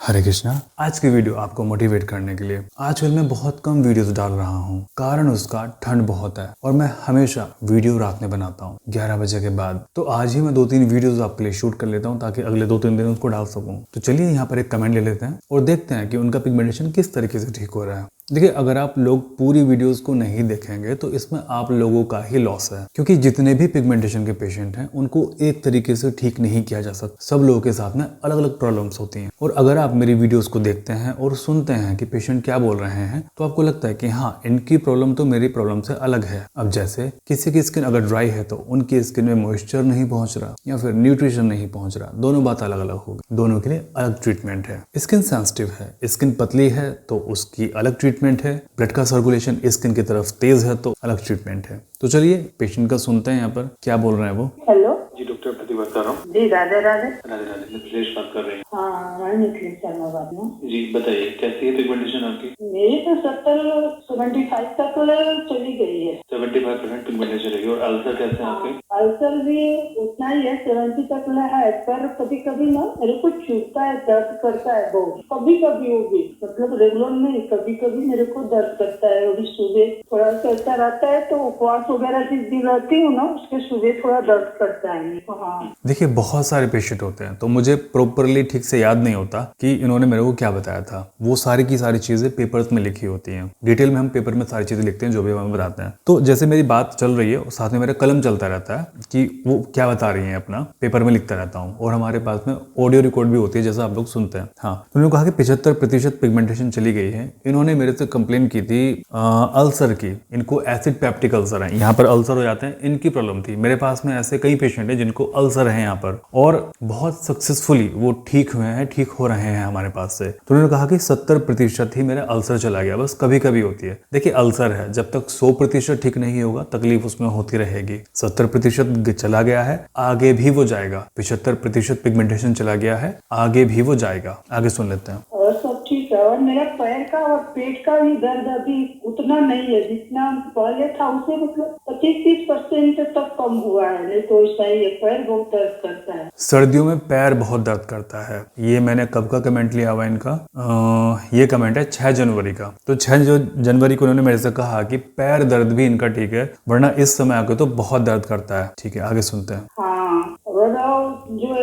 हरे कृष्णा। आज की वीडियो आपको मोटिवेट करने के लिए आजकल मैं बहुत कम वीडियोस डाल रहा हूँ। कारण उसका ठंड बहुत है और मैं हमेशा वीडियो रात में बनाता हूँ 11 बजे के बाद। तो आज ही मैं 2-3 वीडियोस आपके लिए शूट कर लेता हूँ ताकि अगले 2-3 दिन उसको डाल सकूँ। तो चलिए यहाँ पर एक कमेंट ले लेते हैं और देखते हैं कि उनका पिगमेंटेशन किस तरीके से ठीक हो रहा है। देखिए, अगर आप लोग पूरी वीडियोस को नहीं देखेंगे तो इसमें आप लोगों का ही लॉस है, क्योंकि जितने भी पिगमेंटेशन के पेशेंट हैं उनको एक तरीके से ठीक नहीं किया जा सकता। सब लोगों के साथ में अलग अलग प्रॉब्लम्स होती हैं और अगर आप मेरी वीडियोस को देखते हैं और सुनते हैं कि पेशेंट क्या बोल रहे हैं तो आपको लगता है कि हाँ, इनकी प्रॉब्लम तो मेरी प्रॉब्लम से अलग है। अब जैसे किसी की स्किन अगर ड्राई है तो उनकी स्किन में मॉइस्चर नहीं पहुंच रहा या फिर न्यूट्रिशन नहीं पहुंच रहा, दोनों बात अलग अलग होगी। दोनों के लिए अलग ट्रीटमेंट है। स्किन सेंसिटिव है, स्किन पतली है तो उसकी अलग ट्रीटमेंट है। ब्लड का सर्कुलेशन स्किन की तरफ तेज है तो अलग ट्रीटमेंट है। तो चलिए पेशेंट का सुनते हैं यहाँ पर क्या बोल रहे हैं वो। हेलो जी, डॉक्टर प्रतिभा कर रहा हूँ। जी, राधे राधे। राधे राधे, मैं मिथिलेश बात कर रही हूँ। हाँ, मैं मिथिलेश शर्मा बात हूँ। जी बताइए, कैसी है पिगमेंटेशन आपकी? मेरी तो 75 तक चली गई है। 75% पिगमेंटेशन रहेगी। और अल्सर कैसे है आपके? अल्सर भी उतना ही है, 70 तक है। पर कभी कभी ना मेरे को चुभता है, दर्द करता है बहुत। कभी कभी होगी, मतलब रेगुलर नहीं, कभी कभी मेरे को दर्द करता है। अभी सुबह थोड़ा सा ऐसा रहता है तो उपवास वगैरह जिस दिन रहती हूँ ना, उसके सुबह थोड़ा दर्द करता है मेरे को। हाँ, देखिए, बहुत सारे पेशेंट होते हैं तो मुझे प्रॉपरली ठीक से याद नहीं होता कि इन्होंने मेरे को क्या बताया था। वो सारी की सारी चीजें पेपर्स में लिखी होती हैं। डिटेल में हम पेपर में सारी चीजें लिखते हैं जो भी हमें बताते हैं। तो जैसे मेरी बात चल रही है, साथ में मेरा कलम चलता रहता है कि वो क्या बता रही है, अपना पेपर में लिखता रहता हूँ। और हमारे पास में ऑडियो रिकॉर्ड भी होती है जैसा आप लोग सुनते हैं। हाँ, उन्होंने कहा कि 75% पिगमेंटेशन चली गई है। इन्होंने मेरे से कंप्लेन की थी अल्सर की। इनको एसिड पेप्टिक अल्सर है, यहाँ पर अल्सर हो जाते हैं, इनकी प्रॉब्लम थी। मेरे पास में ऐसे कई पेशेंट हैं जिनको अल्सर है यहाँ पर और बहुत सक्सेसफुली वो ठीक हुए हैं, ठीक हो रहे हैं हमारे पास से। तो उन्होंने कहा कि 70% ही मेरा अल्सर चला गया, बस कभी कभी होती है। देखिए, अल्सर है, जब तक 100% ठीक नहीं होगा तकलीफ उसमें होती रहेगी। 70% चला गया है, आगे भी वो जाएगा। 75% पिगमेंटेशन चला गया है, आगे भी वो जाएगा। आगे सुन लेते हैं। और सब ठीक है। और मेरा पैर का और पेट का भी दर्द अभी उतना नहीं है जितना पहले था, उसे मतलब 25-30% तक कम हुआ है। नहीं तो ऐसा ही है, पैर बहुत दर्द करता है। सर्दियों में पैर बहुत दर्द करता है। ये मैंने कब का कमेंट लिया हुआ इनका? ये कमेंट है 6 जनवरी का। तो 6 जनवरी को उन्होंने मेरे से कहा कि पैर दर्द भी इनका ठीक है, वरना इस समय आके तो बहुत दर्द करता है। ठीक है, आगे सुनते हैं। हाँ, और जो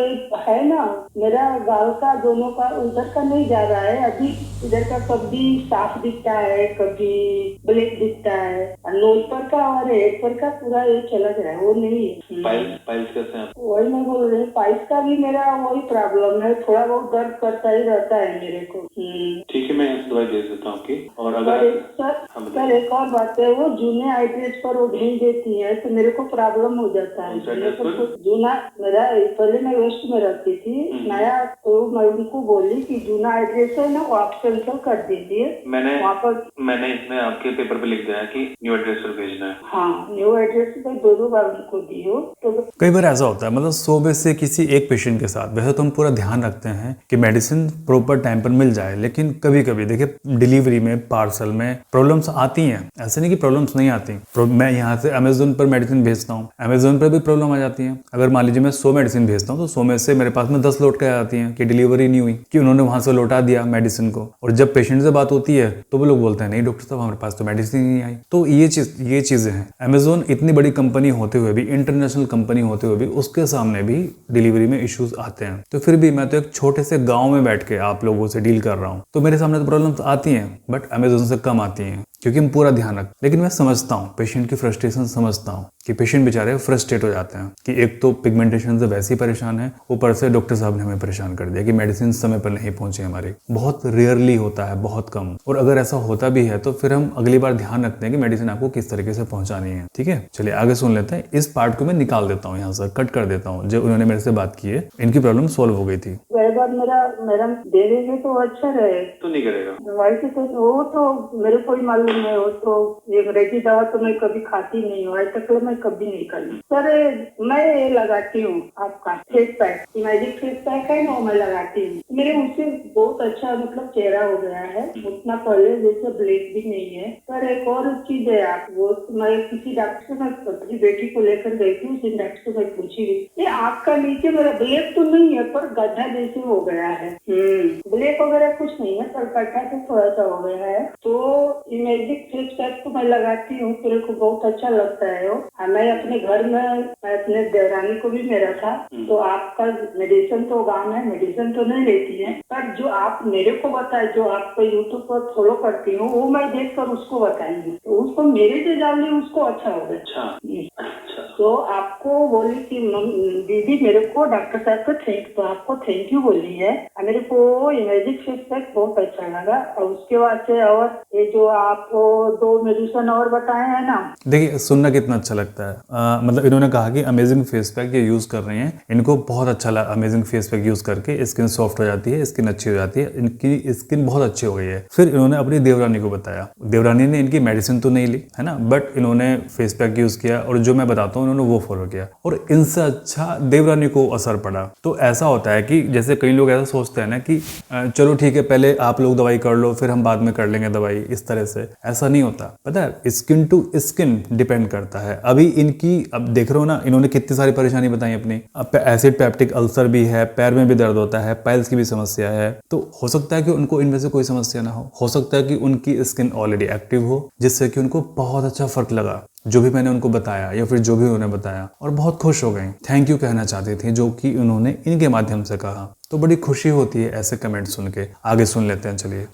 है ना, मेरा गाल का दोनों का उधर का नहीं जा रहा है अभी। इधर का कभी साफ दिखता है, कभी ब्लैक दिखता है। और नोज पर का और हेड पर का पूरा ये चला गया है, वो नहीं है। पाइल्स कैसे हैं? वही मैं बोल रही हूँ, पाइल्स का भी मेरा वही प्रॉब्लम है, थोड़ा बहुत दर्द करता ही रहता है मेरे को। ठीक है, मैं यहाँ से दवाई भेज देता हूँ आपकी। और अगर सर एक और बात है, वो जूने एड्रेस पर वो भेज देती है तो मेरे को प्रॉब्लम हो जाता है। जूना मेरा, पहले मैं वेस्ट में रहती थी, नया, तो मैं उनको बोली कि जूना एड्रेस है ना, वो आप कैंसिल कर दीजिए। वहाँ पर मैंने इसमें आपके पेपर पे लिख दिया है कि न्यू एड्रेस पर भेजना है। हाँ, न्यू एड्रेस पे 2 बार उनको दी हो। तो कई बार ऐसा होता है, मतलब 100 में से किसी एक पेशेंट के साथ वैसे तो हम पूरा ध्यान रखते हैं कि मेडिसिन प्रॉपर टाइम पर मिल जाए, लेकिन कभी कभी देखिए डिलीवरी में, पार्सल में प्रॉब्लम्स आती हैं। ऐसे नहीं कि प्रॉब्लम्स नहीं आती। मैं यहाँ से अमेजोन पर मेडिसिन भेजता हूँ, अमेजोन पर भी प्रॉब्लम आ जाती है। अगर मान लीजिए मैं 100 मेडिसिन भेजता हूँ तो 100 में से मेरे पास में 10 लौट के आती हैं कि डिलीवरी नहीं हुई, कि उन्होंने वहां से लौटा दिया मेडिसिन को। और जब पेशेंट से बात होती है तो वो लोग बोलते हैं नहीं डॉक्टर साहब, हमारे पास तो मेडिसिन नहीं आई। तो ये चीजें हैं। अमेजोन इतनी बड़ी कंपनी होते हुए भी, इंटरनेशनल कंपनी होते हुए भी, उसके सामने भी डिलीवरी में इश्यूज आते हैं। तो फिर भी मैं तो एक छोटे से गांव में बैठ के आप लोगों से डील कर रहा हूं, तो मेरे सामने तो प्रॉब्लम्स आती हैं, बट अमेजोन से कम आती हैं क्योंकि हम पूरा ध्यान रखते हैं। लेकिन मैं समझता हूँ पेशेंट की फ्रस्ट्रेशन, समझता हूँ कि पेशेंट बेचारे फ्रस्ट्रेट हो जाते हैं कि एक तो पिगमेंटेशन से वैसे ही परेशान है, ऊपर से डॉक्टर साहब ने हमें परेशान कर दिया कि मेडिसिन समय पर नहीं पहुंचे हमारी। बहुत रेयरली होता है, बहुत कम। और अगर ऐसा होता भी है तो फिर हम अगली बार ध्यान रखते हैं कि मेडिसिन आपको किस तरीके से पहुंचानी है। ठीक है, चलिए आगे सुन लेते हैं। इस पार्ट को मैं निकाल देता हूँ, यहाँ से कट कर देता हूँ। जो उन्होंने मेरे से बात की है, इनकी प्रॉब्लम सॉल्व हो गई थी। मेरा दे देंगे तो अच्छा रहे। तो नहीं करेगा दवाई से तो वो तो मेरे को ही मालूम है। वो तो ये अंग्रेजी दवा तो मैं कभी खाती नहीं हूँ, आज तक मैं कभी नहीं खाई। सर मैं ये लगाती हूँ आपका face pack, magic face pack है ना, मैं लगाती हूँ। मेरे उससे बहुत अच्छा मतलब चेहरा हो गया है, उतना पहले जैसे ब्लैक भी नहीं है। सर एक और चीज है, आप वो मैं किसी डॉक्टर से, मैं अपनी बेटी को लेकर गई थी, उस डॉक्टर से मैं पूछी ये आँख का नीचे मेरा ब्लैक तो नहीं है पर गड्ढा जैसे हो गया है। ब्लैक वगैरह कुछ नहीं है, सर कटा तो थोड़ा सा हो गया है। तो इमेजिक फेस पैक तो मैं लगाती हूँ, मेरे को बहुत अच्छा लगता है वो। मैं अपने घर में, मैं अपने देवरानी को भी मेरा था। तो आपका मेडिसिन तो गाँव है, मेडिसिन तो नहीं लेती है, पर जो आप मेरे को बताए, जो आपको यूट्यूब पर फॉलो करती हूँ, वो मैं देख कर उसको बताएंगी, तो उसको मेरे से डाली, उसको अच्छा हो गया। तो आपको बोली कि दीदी मेरे को डॉक्टर साहब को आपको थैंक यू बोली है। मेरे को इमेजिक फेस पैक बहुत अच्छा लगा। और उसके बाद से और ये जो आपको 2 मेडिसिन और बताए हैं ना, देखिए सुनना कितना अच्छा लगता है। मतलब इन्होंने कहा कि अमेजिंग फेस पैक ये यूज कर रहे हैं, इनको बहुत अच्छा लगा। अमेजिंग फेस पैक यूज करके स्किन सॉफ्ट हो जाती है, स्किन अच्छी हो जाती है, इनकी स्किन बहुत अच्छी हो गई है। फिर इन्होंने अपनी देवरानी को बताया, देवरानी ने इनकी मेडिसिन तो नहीं ली है ना, बट इन्होंने फेस पैक यूज किया और जो मैं बताता हूँ उन्होंने वो फॉलो किया और इनसे अच्छा देवरानी को असर पड़ा। तो ऐसा होता है कि जैसे कई लोग ऐसा सोचते हैं ना कि चलो ठीक है पहले आप लोग दवाई कर लो फिर हम बाद में कर लेंगे दवाई, इस तरह से ऐसा नहीं होता। पता है स्किन टू स्किन डिपेंड करता है। अभी इनकी अब देख रहे हो ना, इन्होंने कितनी सारी परेशानी बताई अपनी। अब एसिड पेप्टिक अल्सर भी है, पैर में भी दर्द होता है, पाइल्स की भी समस्या है। तो हो सकता है कि उनको इनमें से कोई समस्या ना हो सकता है कि उनकी स्किन ऑलरेडी एक्टिव हो, जिससे कि उनको बहुत अच्छा फर्क लगा जो भी मैंने उनको बताया या फिर जो भी उन्होंने बताया, और बहुत खुश हो गई। थैंक यू कहना चाहती थी जो कि उन्होंने इनके माध्यम से कहा। तो बड़ी खुशी होती है ऐसे कमेंट सुन के। आगे सुन लेते हैं, चलिए।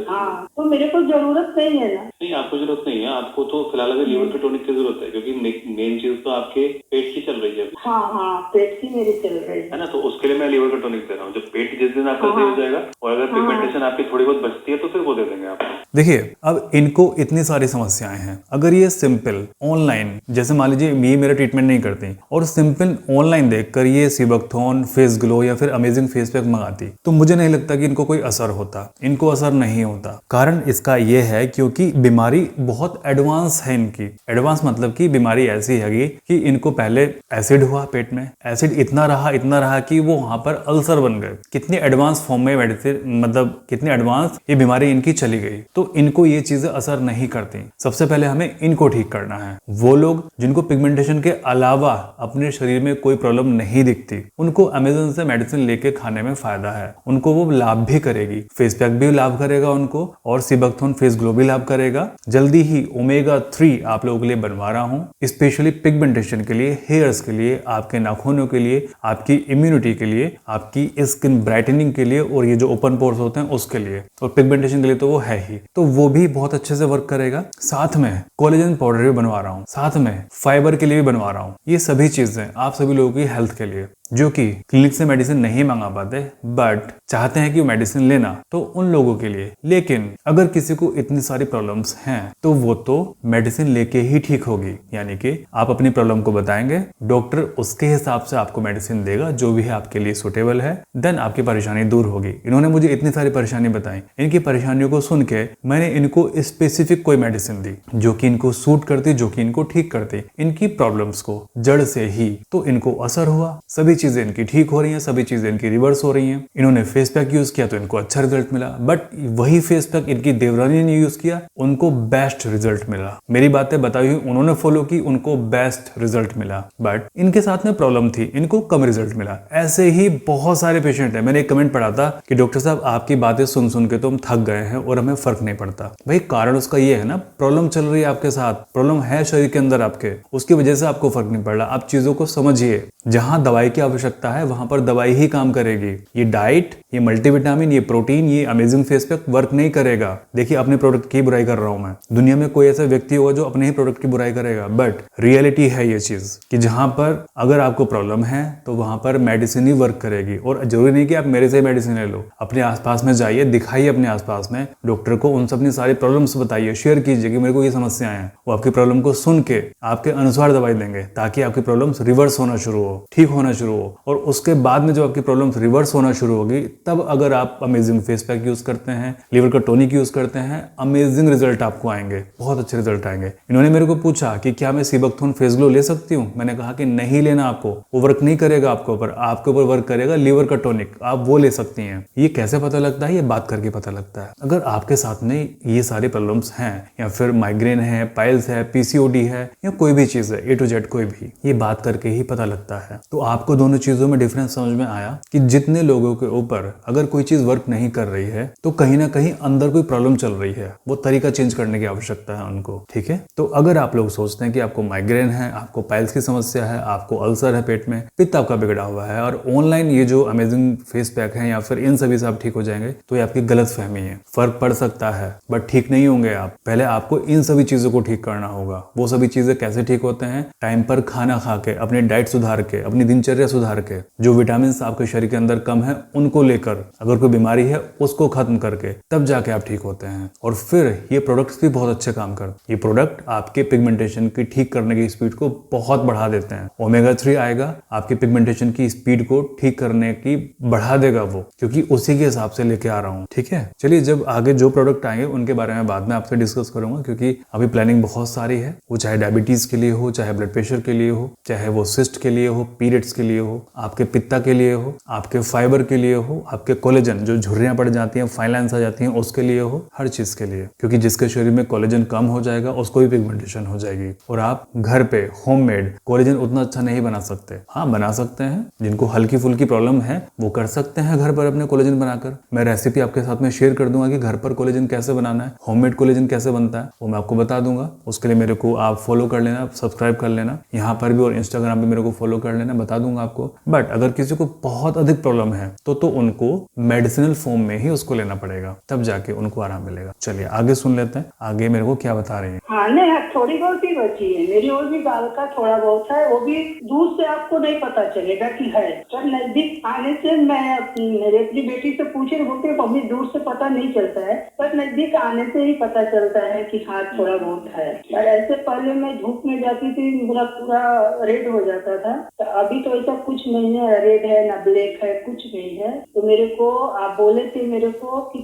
हाँ, तो मेरे को जरूरत नहीं है ना? नहीं, आपको जरूरत नहीं है। आपको तो फिलहाल अभी लीवर के टॉनिक की जरूरत है, क्योंकि मेन चीज तो आपके पेट की चल रही है। हाँ, पेट की मेरी चल रही है ना, तो उसके लिए मैं लीवर का टॉनिक दे रहा हूँ। जब पेट जिस दिन आपका सही हो जाएगा और अगर पिगमेंटेशन आपकी थोड़ी बहुत बचती है तो फिर वो दे देंगे आपको। देखिए अब इनको इतनी सारी समस्याएं हैं, अगर ये सिंपल ऑनलाइन, जैसे मान लीजिए ये मेरा ट्रीटमेंट नहीं करती और सिंपल ऑनलाइन देखकर ये सीबकथॉन, फेस ग्लो या फिर अमेजिंग फेस पैक मंगाती, तो मुझे नहीं लगता कि इनको कोई असर होता। इनको असर नहीं होता। कारण इसका ये है क्योंकि बीमारी बहुत एडवांस है इनकी। एडवांस मतलब कि बीमारी ऐसी है कि इनको पहले एसिड हुआ पेट में, एसिड इतना रहा कि वो वहां पर अल्सर बन गए। कितनी एडवांस फॉर्म में मेडिसिन, मतलब कितनी एडवांस ये बीमारी इनकी चली गई। तो इनको ये चीजें असर नहीं करती। सबसे पहले हमें इनको ठीक करना है। वो लोग जिनको पिगमेंटेशन के अलावा अपने शरीर में कोई प्रॉब्लम नहीं दिखती, उनको अमेज़न से मेडिसिन लेके खाने में फायदा है। उनको वो लाभ भी करेगी, फेस पैक भी लाभ करेगा उनको और सीबकथॉन फेस ग्लो भी लाभ करेगा। जल्दी ही ओमेगा 3 आप लोगों के लिए बनवा रहा हूँ, स्पेशली पिगमेंटेशन के लिए, हेयर्स के लिए, आपके नाखूनों के लिए, आपकी इम्यूनिटी के लिए, आपकी स्किन ब्राइटनिंग के लिए और ये जो ओपन पोर्स होते हैं उसके लिए, और पिगमेंटेशन के लिए तो वो है ही। तो वो भी बहुत अच्छे से वर्क करेगा। साथ में कोलेजन पाउडर भी बनवा रहा हूँ, साथ में फाइबर के लिए भी बनवा रहा हूँ। ये सभी चीजें आप सभी लोगों की हेल्थ के लिए जो कि क्लिनिक से मेडिसिन नहीं मंगा पाते बट चाहते हैं कि वो मेडिसिन लेना, तो उन लोगों के लिए। लेकिन अगर किसी को इतनी सारी प्रॉब्लम्स हैं तो वो तो मेडिसिन लेके ही ठीक होगी। यानी कि आप अपनी प्रॉब्लम को बताएंगे, डॉक्टर उसके हिसाब से आपको मेडिसिन देगा जो भी है आपके लिए सुटेबल है, देन आपकी परेशानी दूर होगी। इन्होंने मुझे इतनी सारी परेशानी बताई, इनकी परेशानियों को सुन के मैंने इनको स्पेसिफिक कोई मेडिसिन दी जो कि इनको सूट करती, जो कि इनको ठीक करती, इनकी प्रॉब्लम्स को जड़ से ही। तो इनको असर हुआ, सभी चीजें इनकी ठीक हो रही हैं, सभी चीजें इनकी रिवर्स हो रही हैं। इन्होंने फेस पैक यूज किया तो इनको अच्छा रिजल्ट मिला, बट वही फेस पैक इनकी देवरानी ने यूज किया, उनको बेस्ट रिजल्ट मिला। मेरी बातें बताई हुई उन्होंने फॉलो की, उनको बेस्ट रिजल्ट मिला। बट इनके साथ में प्रॉब्लम थी, इनको कम रिजल्ट मिला। ऐसे ही बहुत सारे पेशेंट है। मैंने एक कमेंट पढ़ा था कि डॉक्टर साहब आपकी बातें सुन सुन के तो हम थक गए हैं और हमें फर्क नहीं पड़ता। भाई कारण उसका ये है ना, प्रॉब्लम चल रही है आपके साथ, प्रॉब्लम है शरीर के अंदर आपके, उसकी वजह से आपको फर्क नहीं पड़ रहा। आप चीजों को समझिए, जहां दवाई की आवश्यकता है वहां पर दवाई ही काम करेगी। ये डाइट, ये मल्टीविटामिन, ये प्रोटीन, ये अमेजिंग फेस पैक वर्क नहीं करेगा। देखिए अपने प्रोडक्ट की बुराई कर रहा हूं मैं, दुनिया में कोई ऐसा व्यक्ति होगा जो अपने ही प्रोडक्ट की बुराई करेगा, बट रियलिटी है ये चीज कि जहां पर अगर आपको प्रॉब्लम है तो वहां पर मेडिसिन ही वर्क करेगी। और जरूरी नहीं कि आप मेरे से मेडिसिन ले लो, अपने आसपास में जाइए, दिखाइए अपने आसपास में डॉक्टर को, उनसे अपनी सारी प्रॉब्लम्स बताइए, शेयर कीजिए कि मेरे को ये समस्याएं हैं। वो आपकी प्रॉब्लम को सुन के आपके अनुसार दवाई देंगे ताकि आपकी प्रॉब्लम्स रिवर्स होना शुरू हो, ठीक होना शुरू हो। और उसके बाद में जब आपकी प्रॉब्लम्स रिवर्स होना शुरू होगी, तब अगर आप अमेजिंग फेस पैक यूज करते हैं, लीवर का टॉनिक यूज करते हैं, अमेजिंग रिजल्ट आपको आएंगे, बहुत अच्छे रिजल्ट आएंगे। इन्होंने मेरे को पूछा कि क्या मैं सीबकथॉन फेस ग्लो ले सकती हूँ? मैंने कहा कि नहीं लेना, आपको वो वर्क नहीं करेगा आपके ऊपर, आपके ऊपर वर्क करेगा लीवर का टॉनिक, आप वो ले सकती हैं। ये कैसे पता लगता है? ये बात करके पता लगता है। अगर आपके साथ में ये सारी प्रॉब्लम्स हैं या फिर माइग्रेन है, पाइल्स है, पीसीओडी है या कोई भी चीज है, A to Z कोई भी, ये बात करके ही पता लगता है। तो आपको दोनों चीजों में डिफरेंस समझ में आया कि जितने लोगों के ऊपर अगर कोई चीज वर्क नहीं कर रही है तो कहीं ना कहीं अंदर कोई प्रॉब्लम चल रही है, वो तरीका चेंज करने की आवश्यकता है उनको। ठीक है, तो अगर आप लोग सोचते हैं कि आपको माइग्रेन है, आपको पाइल्स की समस्या है, आपको अल्सर है पेट में, पित्त आपका बिगड़ा हुआ है और ऑनलाइन ये जो अमेजिंग फेस पैक है या फिर इन सभी से आप ठीक हो जाएंगे, तो ये आपकी गलत फहमी है। फर्क पड़ सकता है बट ठीक नहीं होंगे आप। पहले आपको इन सभी चीजों को ठीक करना होगा। वो सभी चीजें कैसे ठीक होते हैं? टाइम पर खाना खा के, अपनी डाइट सुधार के, अपनी दिनचर्या सुधार के, जो विटामिन आपके शरीर के अंदर कम है उनको लेकर, अगर कोई बीमारी है उसको खत्म करके, तब जाके आप ठीक होते हैं। और फिर ये प्रोडक्ट्स भी बहुत अच्छे काम करते हैं। ये प्रोडक्ट आपके पिगमेंटेशन की ठीक करने की स्पीड को बहुत बढ़ा देते हैं। ओमेगा 3 आएगा, आपके पिगमेंटेशन की स्पीड को ठीक करने की बढ़ा देगा वो, क्योंकि उसी के हिसाब से लेके आ रहा हूँ। ठीक है, चलिए जब आगे जो प्रोडक्ट आएंगे उनके बारे में बाद में आपसे डिस्कस करूंगा, क्योंकि अभी प्लानिंग बहुत सारी है। वो चाहे डायबिटीज के लिए हो, चाहे ब्लड प्रेशर के लिए हो, चाहे वो सिस्ट के लिए हो, पीरियड्स के लिए हो, आपके पित्ता के लिए हो, आपके फाइबर के लिए हो, आपके कोलेजन जो झुर्रियां पड़ जाती हैं, फाइन लाइन्स आ जाती हैं, उसके लिए हो, हर चीज के लिए। क्योंकि जिसके शरीर में कोलेजन कम हो जाएगा उसको भी पिगमेंटेशन हो जाएगी। और आप घर पे होममेड कोलेजन उतना अच्छा नहीं बना सकते। हाँ, बना सकते हैं, जिनको हल्की फुल्की प्रॉब्लम है वो कर सकते हैं घर पर अपने कोलेजन बनाकर। मैं रेसिपी आपके साथ में शेयर कर दूंगा कि घर पर कोलेजन कैसे बनाना है, होममेड कोलेजन कैसे बनता है, वो मैं आपको बता दूंगा। उसके लिए मेरे को आप फॉलो कर लेना, सब्सक्राइब कर लेना, यहाँ पर भी और इंस्टाग्राम पे मेरे को फॉलो कर लेना, बता दूंगा आपको। बट अगर किसी को बहुत अधिक प्रॉब्लम है तो उनको मेडिसिनल फॉर्म में ही उसको लेना पड़ेगा, तब जाके उनको आराम मिलेगा। चलिए आगे सुन लेते हैं, आगे मेरे को क्या बता रही है। हाँ नहीं, थोड़ी बहुत ही बची है मेरी, और भी दाल का थोड़ा बहुत है, वो भी दूर से आपको नहीं पता चलेगा कि है। तो नजदीक आने से मैं मेरे अपनी बेटी से पूछे, बोलते मम्मी दूर से पता नहीं चलता है, पर नजदीक आने से ही पता चलता है कि हाँ थोड़ा बहुत है। और ऐसे पहले मैं धूप में जाती थी, मेरा पूरा रेड हो जाता था, तो अभी तो ऐसा कुछ नहीं है, रेड है ना ब्लैक है, कुछ नहीं है। तो मेरे को आप बोले थे मेरे को कि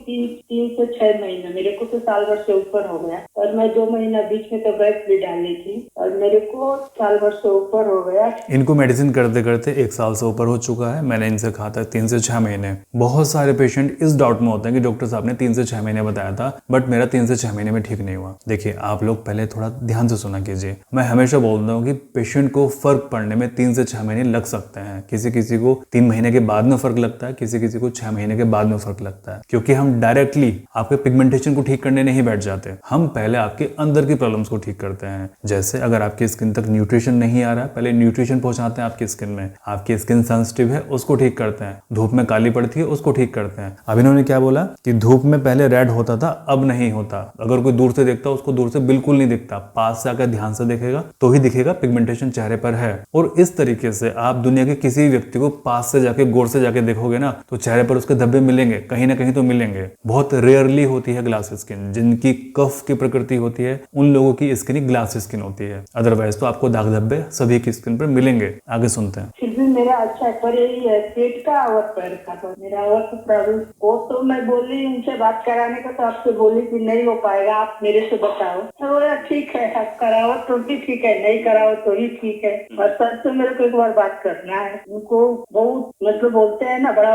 3 से 6 महीने, मेरे को तो साल भर से ऊपर हो गया, और मैं 2 महीना बीच में तो गैप भी डाली थी, और मेरे को साल भर से ऊपर हो गया। इनको मेडिसिन करते करते 1 साल से ऊपर हो चुका है। मैंने इनसे कहा था 3 से 6 महीने। बहुत सारे पेशेंट इस डाउट में होते हैं कि डॉक्टर साहब ने 3 से 6 महीने बताया था, बट मेरा 3 से 6 महीने में ठीक नहीं हुआ। देखिए आप लोग पहले थोड़ा ध्यान से सुना कीजिए। मैं हमेशा बोलता हूँ कि पेशेंट को फर्क पड़ने में 3 से 6 महीने लग सकते हैं। किसी किसी को 3 महीने के बाद में फर्क लगता है, किसी किसी को 6 महीने के बाद में फर्क लगता है, क्योंकि हम डायरेक्टली आपके पिगमेंटेशन को ठीक करने नहीं बैठ जाते। हम पहले आपके अंदर की प्रॉब्लम्स को ठीक करते हैं। जैसे अगर आपकी स्किन तक न्यूट्रिशन नहीं आ रहा है, पहले न्यूट्रिशन पहुंचाते हैं आपकी स्किन में। आपकी स्किन सेंसिटिव है, उसको ठीक करते हैं। धूप में काली पड़ती है, उसको ठीक करते हैं। अब इन्होंने क्या बोला कि धूप में पहले रेड होता था, अब नहीं होता। अगर कोई दूर से देखता उसको दूर से बिल्कुल नहीं दिखता, पास से आकर ध्यान से देखेगा तो ही दिखेगा पिगमेंटेशन चेहरे पर है। और इस तरीके से आप दुनिया के किसी व्यक्ति को पास से जाके, गौर से जाके देखोगे ना, तो चेहरे पर उसके धब्बे मिलेंगे, कहीं ना कहीं तो मिलेंगे। बहुत रेयरली होती है ग्लास स्किन। जिनकी कफ की प्रकृति होती है उन लोगों की स्किन ग्लास स्किन होती है, अदरवाइज तो आपको दाग धब्बे सभी की स्किन पर मिलेंगे। आगे सुनते हैं। फिर भी मेरा अच्छा है, पर यही है पेट का और पैर का, पर मेरा और प्रॉब्लम। वो तो मैं बोली उनसे बात कराने का, तो आपसे बोली कि नहीं हो पाएगा, आप मेरे से बताओ। तो बोला ठीक है, आप कराओ तो भी ठीक है, नहीं कराओ तो ही ठीक है। और सर से मेरे को एक बार बात करना है। उनको बहुत मतलब बोलते हैं ना, बड़ा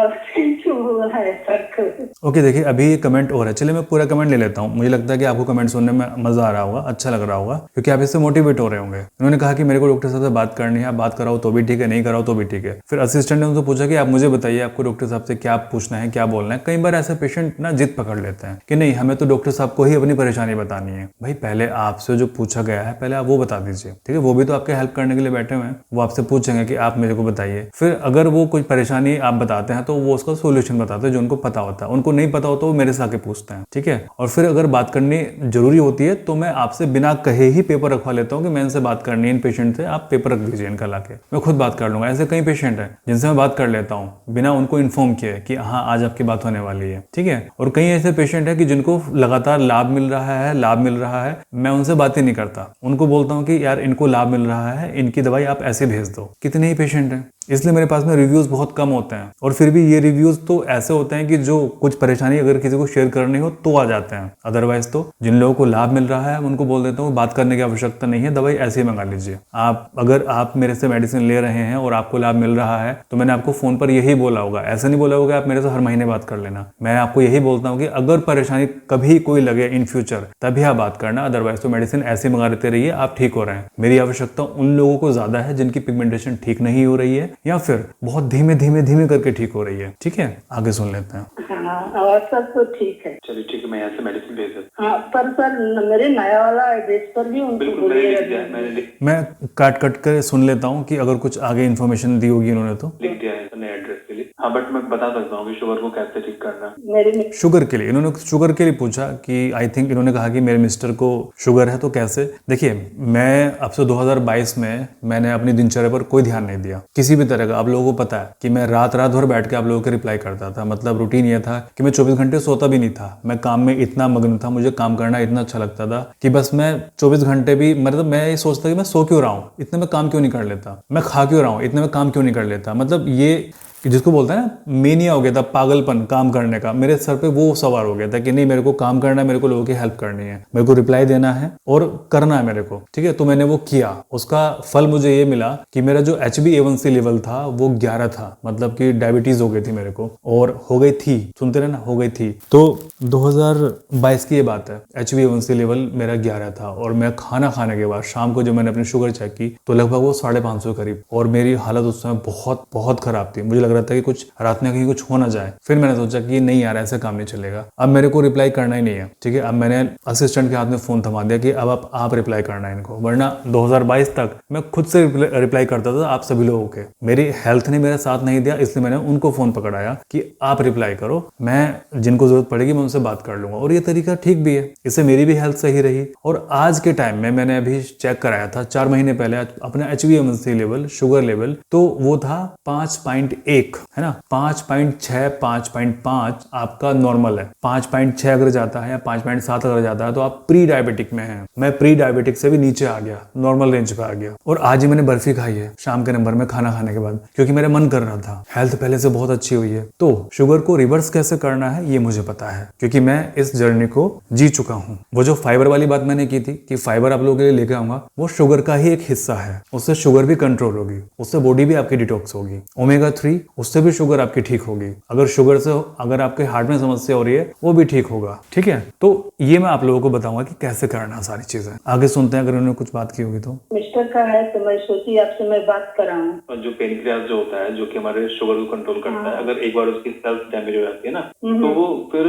हुआ है सर। ओके, देखिए अभी ये कमेंट हो रहा है। चलिए मैं पूरा कमेंट ले लेता हूँ। मुझे लगता है कि आपको कमेंट सुनने में मजा आ रहा होगा, अच्छा लग रहा होगा, क्योंकि आप इससे मोटिवेट हो रहे होंगे। उन्होंने कहा कि मेरे को डॉक्टर साहब से बात करनी है, बात कराओ तो भी ठीक है, नहीं कराओ तो भी ठीक है। फिर असिस्टेंट ने उनसे पूछा कि आप मुझे बताइए आपको डॉक्टर साहब से क्या पूछना है, क्या बोलना है। कई बार ऐसे पेशेंट ना जिद पकड़ लेते हैं कि नहीं, हमें तो डॉक्टर साहब को ही अपनी परेशानी बतानी है। भाई पहले आपसे जो पूछा गया है पहले आप वो बता दीजिए, ठीक है। वो भी तो आपके हेल्प करने के लिए बैठे हुए हैं। वो आपसे पूछेंगे कि आप मेरे को बताइए। फिर अगर वो कोई परेशानी आप बताते हैं तो वो उसका सोल्यूशन बताते हैं जो उनको पता होता है। उनको नहीं पता होता वो मेरे से आके पूछते हैं, ठीक है। और फिर अगर बात करनी जरूरी होती है तो मैं आपसे बिना कहे ही पेपर रखवा लेता हूँ कि मैं इनसे बात करनी है, इन पेशेंट से आप पेपर रख दीजिए इनका लाके, मैं खुद बात कर लूंगा। ऐसे कई पेशेंट हैं जिनसे मैं बात कर लेता हूँ बिना उनको इन्फॉर्म किए कि हाँ आज आपकी बात होने वाली है, ठीक है। और कई ऐसे पेशेंट है कि जिनको लगातार लाभ मिल रहा है, मैं उनसे बात ही नहीं करता। उनको बोलता हूँ कि यार इनको लाभ मिल रहा है, इनकी दवाई आप ऐसे भेज दो। कितने ही पेशेंट हैं, इसलिए मेरे पास में रिव्यूज बहुत कम होते हैं। और फिर भी ये रिव्यूज तो ऐसे होते हैं कि जो कुछ परेशानी अगर किसी को शेयर करनी हो तो आ जाते हैं, अदरवाइज तो जिन लोगों को लाभ मिल रहा है उनको बोल देता हूँ बात करने की आवश्यकता नहीं है, दवाई ऐसे ही मंगा लीजिए। अगर आप मेरे से मेडिसिन ले रहे हैं और आपको लाभ मिल रहा है तो मैंने आपको फोन पर यही बोला होगा, ऐसा नहीं बोला होगा आप मेरे से हर महीने बात कर लेना। मैं आपको यही बोलता हूँ कि अगर परेशानी कभी कोई लगे इन फ्यूचर तभी आप बात करना, अदरवाइज तो मेडिसिन ऐसे मंगा लेते रहिए, आप ठीक हो रहे हैं। मेरी आवश्यकता उन लोगों को ज्यादा है जिनकी पिगमेंटेशन ठीक नहीं हो रही है या फिर बहुत धीमे धीमे धीमे करके ठीक हो रही है। ठीक है, आगे सुन लेते हैं। हाँ, और सब तो ठीक है। चलिए ठीक है, मैं यहाँ से मेडिसिन भेज देता हाँ, पर सर मेरे नया वाला एड्रेस पर भी हूँ। उनको बिल्कुल मैंने लिख दिया, बोलिएगा। मैं काट कट कर सुन लेता हूँ कि अगर कुछ आगे इन्फॉर्मेशन दी होगी इन्होंने तो। लिख दिया है नए एड्रेस के लिए। हाँ, बट मैं बता सकता हूँ कि शुगर को कैसे ठीक करना है। मेरे शुगर के लिए इन्होंने शुगर के लिए पूछा कि आई थिंक इन्होंने कहा कि मेरे मिस्टर को शुगर है तो कैसे। देखिए, मैं अब से 2022 में मैंने अपनी दिनचर्या पर कोई ध्यान नहीं दिया किसी भी तरह का। आप लोगों को पता है कि मैं रात भर बैठ के आप लोगों को रिप्लाई करता था। मतलब रूटीन ये था कि मैं 24 घंटे सोता भी नहीं था। मैं काम में इतना मग्न था, मुझे काम करना इतना अच्छा लगता था कि बस मैं 24 घंटे भी, मतलब मैं ये सोचता कि मैं सो क्यों रहा हूँ, इतने में काम क्यों नहीं कर लेता, मैं खा क्यों रहा हूँ, इतने में काम क्यों नहीं कर लेता। मतलब ये कि जिसको बोलता है ना मेनिया हो गया था, पागलपन काम करने का, मेरे सर पे वो सवार हो गया था कि नहीं मेरे को काम करना है, मेरे को लोगों की हेल्प करनी है, मेरे को रिप्लाई देना है और करना है मेरे को। ठीक है, तो मैंने वो किया। उसका फल मुझे ये मिला कि मेरा जो HbA1c लेवल था वो 11 था। मतलब कि डायबिटीज हो गई थी मेरे को, और हो गई थी, सुनते रहे ना, हो गई थी। तो 2022 की ये बात है, HbA1c लेवल मेरा 11 था और मैं खाना खाने के बाद शाम को जब मैंने अपनी शुगर चेक की तो लगभग वो 550 करीब, और मेरी हालत उस समय बहुत बहुत खराब थी। मुझे लग रहा था कि कुछ रात में कहीं कुछ हो ना जाए। फिर मैंने सोचा कि नहीं यार, ऐसे काम नहीं चलेगा, अब मेरे को रिप्लाई करना ही नहीं है। ठीक है, अब मैंने असिस्टेंट के हाथ में फोन थमा दिया कि अब आप रिप्लाई करना है इनको, वरना 2022 तक मैं खुद से रिप्लाई करता था आप सभी लोगों के। मेरी हेल्थ ने मेरा साथ नहीं दिया, इसलिए मैंने उनको फोन पकड़ाया कि आप रिप्लाई करो, मैं जिनको जरूरत पड़ेगी मैं उनसे बात कर लूंगा। और ये तरीका ठीक भी है, इससे मेरी भी हेल्थ सही रही। और आज के टाइम में मैंने अभी चेक कराया था 4 महीने पहले अपना HbA1c लेवल, शुगर लेवल, तो वो था 5.1, है ना, 5.6, 5.5 आपका नॉर्मल है। 5.6 अगर जाता है या 5.7 अगर जाता है तो आप प्री डायबिटिक में हैं। मैं प्री डायबिटिक से भी नीचे आ गया, नॉर्मल रेंज पे आ गया। और आज ही मैंने बर्फी खाई है शाम के नंबर में खाना खाने के बाद, क्योंकि मेरा मन कर रहा था। हेल्थ पहले से बहुत अच्छी हुई है। तो शुगर को रिवर्स कैसे करना है ये मुझे पता है, क्योंकि मैं इस जर्नी को जी चुका हूँ। वो जो फाइबर वाली बात मैंने की थी कि फाइबर आप लोगों के लिए लेके आऊंगा, वो शुगर का ही एक हिस्सा है। उससे शुगर भी कंट्रोल होगी, उससे बॉडी भी आपकी डिटॉक्स होगी। ओमेगा 3, उससे भी शुगर आपकी ठीक होगी। अगर शुगर से अगर आपके हार्ट में समस्या हो रही है वो भी ठीक होगा। ठीक है, तो ये मैं आप लोगों को बताऊंगा कि कैसे करना सारी चीजें। आगे सुनते हैं, अगर उन्होंने कुछ बात की होगी तो। मिस्टर का है तो मैं सोची आपसे मैं बात कराऊं। और जो पेनक्रियास जो होता है, जो कि हमारे शुगर को कंट्रोल करता है, अगर एक बार उसकी सेल्स डैमेज हो जाती है ना, तो वो फिर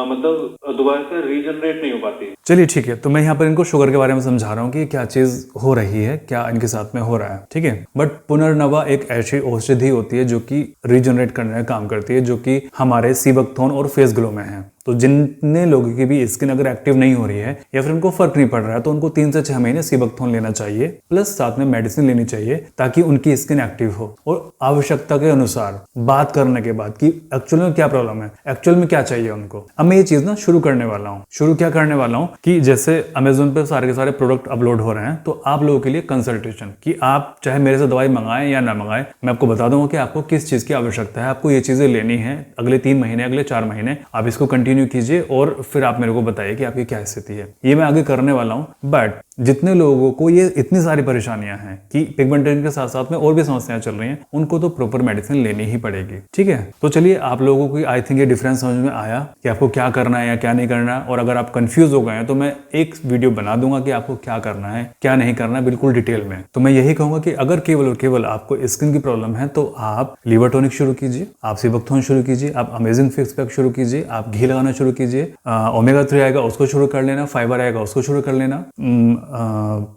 मतलब दोबारा से रीजनरेट नहीं हो पाती। चलिए ठीक है, तो मैं यहाँ पर इनको शुगर के बारे में समझा रहा हूँ कि क्या चीज हो रही है, क्या इनके साथ में हो रहा है। ठीक है, बट पुनर्नवा एक ऐसी औषधि होती है जो कि रीजनरेट करने का काम करती है, जो कि हमारे सीबकथोर्न और फेस ग्लो में है। तो जितने लोगों की भी स्किन अगर एक्टिव नहीं हो रही है या फिर उनको फर्क नहीं पड़ रहा है, तो उनको 3 से 6 महीने सीबकथोर्न लेना चाहिए, प्लस साथ में मेडिसिन लेनी चाहिए, ताकि उनकी स्किन एक्टिव हो। और आवश्यकता के अनुसार बात करने के बाद कि एक्चुअल में क्या प्रॉब्लम है, एक्चुअल में क्या चाहिए उनको। अब मैं ये चीज ना शुरू करने वाला हूँ। शुरू क्या करने वाला हूँ कि जैसे अमेजोन पे सारे के सारे प्रोडक्ट अपलोड हो रहे हैं, तो आप लोगों के लिए कंसल्टेशन, कि आप चाहे मेरे से दवाई मंगाएं या ना मंगाएं, मैं आपको बता दूंगा कि आपको किस चीज की आवश्यकता है। आपको ये चीजें लेनी है अगले 3 महीने, अगले 4 महीने, आप इसको कंटिन्यू कीजिए और फिर आप मेरे को बताइए कि आपकी क्या स्थिति है। ये मैं आगे करने वाला हूं। बट जितने लोगों को ये इतनी सारी परेशानियां हैं कि पिगमेंटेशन के साथ साथ में और भी समस्याएं चल रही हैं, उनको तो प्रॉपर मेडिसिन लेनी ही पड़ेगी। ठीक है, तो चलिए आप लोगों को आई थिंक ये डिफरेंस समझ में आया कि आपको क्या करना है या क्या नहीं करना है। और अगर आप कंफ्यूज हो गए हैं तो मैं एक वीडियो बना दूंगा कि आपको क्या करना है, क्या नहीं करना है, बिल्कुल डिटेल में। तो मैं यही कहूंगा कि अगर केवल और केवल आपको स्किन की प्रॉब्लम है तो आप लिवर टॉनिक शुरू कीजिए, आप सीबकथोर्न शुरू कीजिए, आप अमेजिंग फिक्स पैक शुरू कीजिए, आप घी लगाना शुरू कीजिए, ओमेगा 3 आएगा उसको शुरू कर लेना, फाइबर आएगा उसको शुरू कर लेना,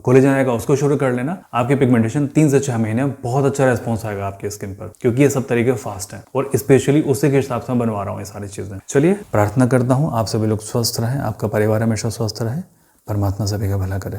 कोलेजन आएगा उसको शुरू कर लेना। आपकी पिगमेंटेशन 3 से 6 महीने बहुत अच्छा रेस्पॉन्स आएगा आपकी स्किन पर, क्योंकि ये सब तरीके फास्ट हैं और स्पेशली उसी के हिसाब से मैं बनवा रहा हूँ ये सारी चीजें। चलिए, प्रार्थना करता हूँ आप सभी लोग स्वस्थ रहें, आपका परिवार हमेशा स्वस्थ रहे, परमात्मा सभी का भला करे।